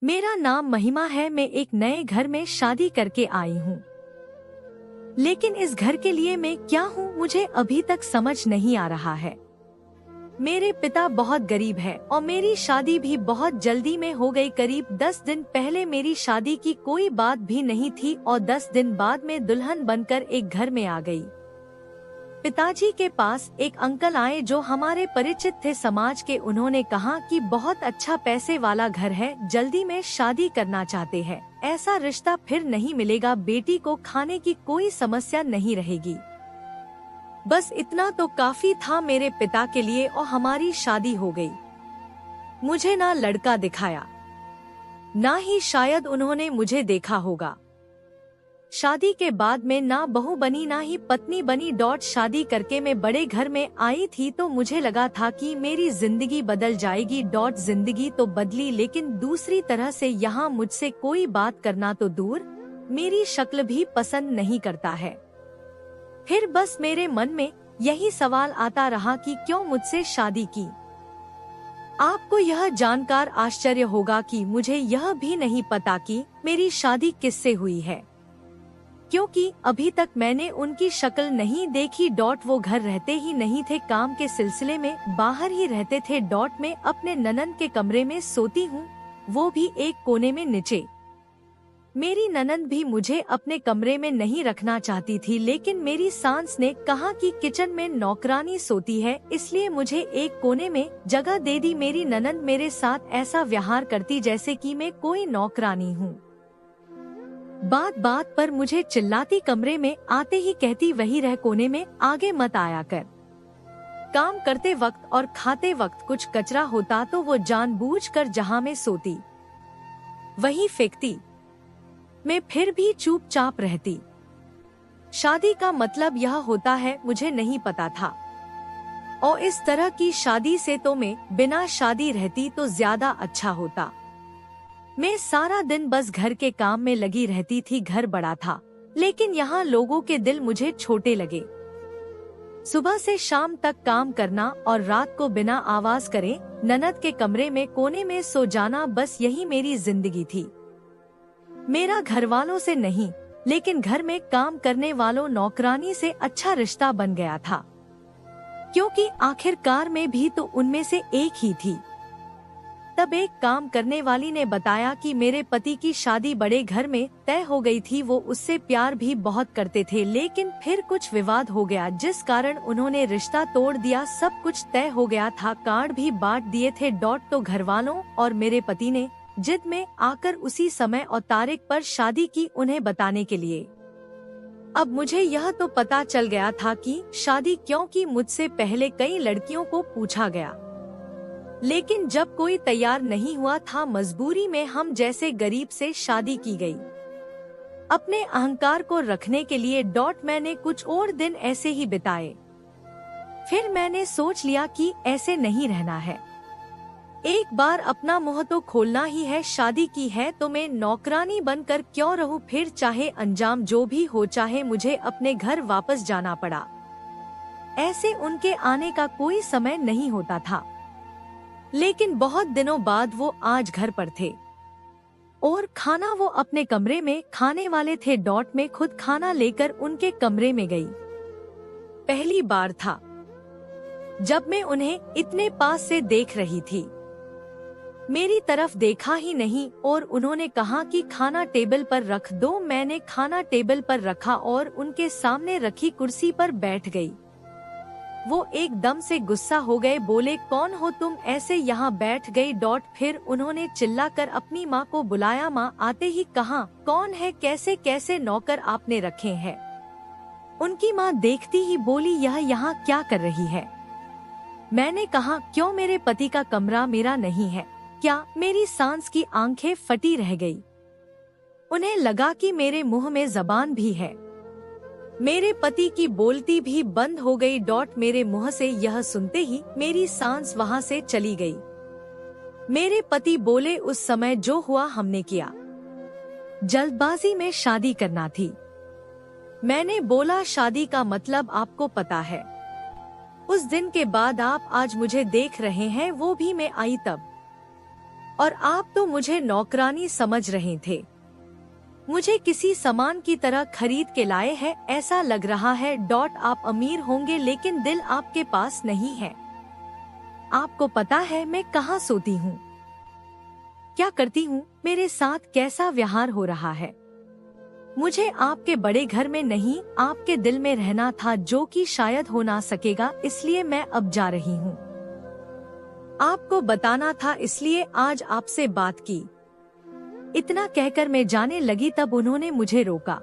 मेरा नाम महिमा है। मैं एक नए घर में शादी करके आई हूँ, लेकिन इस घर के लिए मैं क्या हूँ मुझे अभी तक समझ नहीं आ रहा है। मेरे पिता बहुत गरीब है और मेरी शादी भी बहुत जल्दी में हो गई। करीब 10 दिन पहले मेरी शादी की कोई बात भी नहीं थी और 10 दिन बाद मैं दुल्हन बनकर एक घर में आ गई। पिताजी के पास एक अंकल आए जो हमारे परिचित थे समाज के। उन्होंने कहा कि बहुत अच्छा पैसे वाला घर है, जल्दी में शादी करना चाहते हैं, ऐसा रिश्ता फिर नहीं मिलेगा, बेटी को खाने की कोई समस्या नहीं रहेगी। बस इतना तो काफी था मेरे पिता के लिए और हमारी शादी हो गई। मुझे ना लड़का दिखाया, ना ही शायद उन्होंने मुझे देखा होगा। शादी के बाद मैं ना बहू बनी ना ही पत्नी बनी। शादी करके मैं बड़े घर में आई थी तो मुझे लगा था कि मेरी जिंदगी बदल जाएगी। जिंदगी तो बदली, लेकिन दूसरी तरह से यहाँ मुझसे कोई बात करना तो दूर, मेरी शक्ल भी पसंद नहीं करता है। फिर बस मेरे मन में यही सवाल आता रहा कि क्यों मुझसे शादी की। आपको यह जानकर आश्चर्य होगा कि मुझे यह भी नहीं पता कि मेरी शादी किससे हुई है, क्योंकि अभी तक मैंने उनकी शक्ल नहीं देखी। वो घर रहते ही नहीं थे, काम के सिलसिले में बाहर ही रहते थे। मैं अपने ननद के कमरे में सोती हूँ, वो भी एक कोने में नीचे। मेरी ननद भी मुझे अपने कमरे में नहीं रखना चाहती थी, लेकिन मेरी सास ने कहा कि किचन में नौकरानी सोती है, इसलिए मुझे एक कोने में जगह दे दी। मेरी ननद मेरे साथ ऐसा व्यवहार करती जैसे कि मैं कोई नौकरानी हूँ। बात बात पर मुझे चिल्लाती, कमरे में आते ही कहती वही रह कोने में, आगे मत आया कर। काम करते वक्त और खाते वक्त कुछ कचरा होता तो वो जानबूझकर जहाँ मैं सोती वही फेंकती। मैं फिर भी चुपचाप रहती। शादी का मतलब यह होता है मुझे नहीं पता था, और इस तरह की शादी से तो मैं बिना शादी रहती तो ज्यादा अच्छा होता। मैं सारा दिन बस घर के काम में लगी रहती थी। घर बड़ा था, लेकिन यहाँ लोगों के दिल मुझे छोटे लगे। सुबह से शाम तक काम करना और रात को बिना आवाज करे ननद के कमरे में कोने में सो जाना, बस यही मेरी जिंदगी थी। मेरा घर वालों से नहीं, लेकिन घर में काम करने वालों नौकरानी से अच्छा रिश्ता बन गया था, क्योंकि आखिरकार मैं भी तो उनमें से एक ही थी। तब एक काम करने वाली ने बताया कि मेरे पति की शादी बड़े घर में तय हो गई थी। वो उससे प्यार भी बहुत करते थे, लेकिन फिर कुछ विवाद हो गया जिस कारण उन्होंने रिश्ता तोड़ दिया। सब कुछ तय हो गया था, कार्ड भी बांट दिए थे। तो घर वालों और मेरे पति ने जिद में आकर उसी समय और तारीख पर शादी की, उन्हें बताने के लिए। अब मुझे यह तो पता चल गया था कि शादी क्यों की। मुझसे पहले कई लड़कियों को पूछा गया, लेकिन जब कोई तैयार नहीं हुआ था, मजबूरी में हम जैसे गरीब से शादी की गई। अपने अहंकार को रखने के लिए मैंने कुछ और दिन ऐसे ही बिताए। फिर मैंने सोच लिया कि ऐसे नहीं रहना है, एक बार अपना मुंह तो खोलना ही है। शादी की है तो मैं नौकरानी बनकर क्यों रहूं, फिर चाहे अंजाम जो भी हो, चाहे मुझे अपने घर वापस जाना पड़ा। ऐसे उनके आने का कोई समय नहीं होता था, लेकिन बहुत दिनों बाद वो आज घर पर थे और खाना वो अपने कमरे में खाने वाले थे। में खुद खाना लेकर उनके कमरे में गई। पहली बार था जब मैं उन्हें इतने पास से देख रही थी। मेरी तरफ देखा ही नहीं और उन्होंने कहा कि खाना टेबल पर रख दो। मैंने खाना टेबल पर रखा और उनके सामने रखी कुर्सी पर बैठ गई। वो एकदम से गुस्सा हो गए, बोले कौन हो तुम, ऐसे यहाँ बैठ गई। फिर उन्होंने चिल्लाकर अपनी माँ को बुलाया। माँ आते ही कहा, कौन है, कैसे कैसे नौकर आपने रखे हैं। उनकी माँ देखती ही बोली, यह यहाँ क्या कर रही है। मैंने कहा, क्यों, मेरे पति का कमरा मेरा नहीं है क्या। मेरी सास की आंखें फटी रह गई। उन्हें लगा कि मेरे मुंह में जबान भी है। मेरे पति की बोलती भी बंद हो गई। मेरे मुंह से यह सुनते ही मेरी सांस वहां से चली गई। मेरे पति बोले, उस समय जो हुआ हमने किया, जल्दबाजी में शादी करना थी। मैंने बोला, शादी का मतलब आपको पता है। उस दिन के बाद आप आज मुझे देख रहे हैं, वो भी मैं आई तब। और आप तो मुझे नौकरानी समझ रहे थे। मुझे किसी सामान की तरह खरीद के लाए हैं, ऐसा लग रहा है। आप अमीर होंगे लेकिन दिल आपके पास नहीं है। आपको पता है मैं कहाँ सोती हूँ, क्या करती हूँ, मेरे साथ कैसा व्यवहार हो रहा है। मुझे आपके बड़े घर में नहीं, आपके दिल में रहना था, जो कि शायद हो ना सकेगा, इसलिए मैं अब जा रही हूँ। आपको बताना था, इसलिए आज आपसे बात की। इतना कहकर मैं जाने लगी, तब उन्होंने मुझे रोका।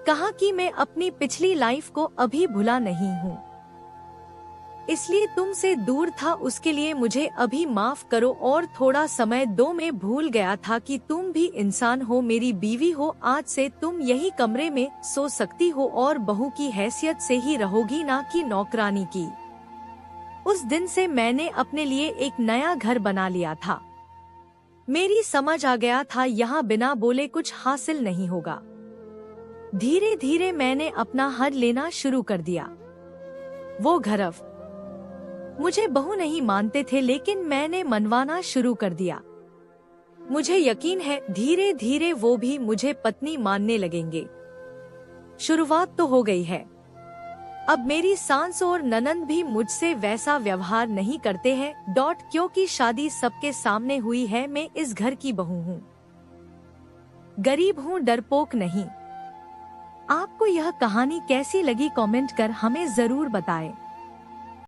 कहा कि मैं अपनी पिछली लाइफ को अभी भुला नहीं हूँ, इसलिए तुमसे दूर था, उसके लिए मुझे अभी माफ करो और थोड़ा समय दो। मैं भूल गया था कि तुम भी इंसान हो, मेरी बीवी हो। आज से तुम यही कमरे में सो सकती हो और बहू की हैसियत से ही रहोगी, ना कि नौकरानी की। उस दिन से मैंने अपने लिए एक नया घर बना लिया था। मेरी समझ आ गया था यहाँ बिना बोले कुछ हासिल नहीं होगा। धीरे धीरे मैंने अपना हद लेना शुरू कर दिया। वो घरव मुझे बहू नहीं मानते थे, लेकिन मैंने मनवाना शुरू कर दिया। मुझे यकीन है धीरे धीरे वो भी मुझे पत्नी मानने लगेंगे। शुरुआत तो हो गई है। अब मेरी सास और ननंद भी मुझसे वैसा व्यवहार नहीं करते हैं। क्योंकि शादी सबके सामने हुई है, मैं इस घर की बहू हूँ, गरीब हूँ, डरपोक नहीं। आपको यह कहानी कैसी लगी कमेंट कर हमें जरूर बताएं।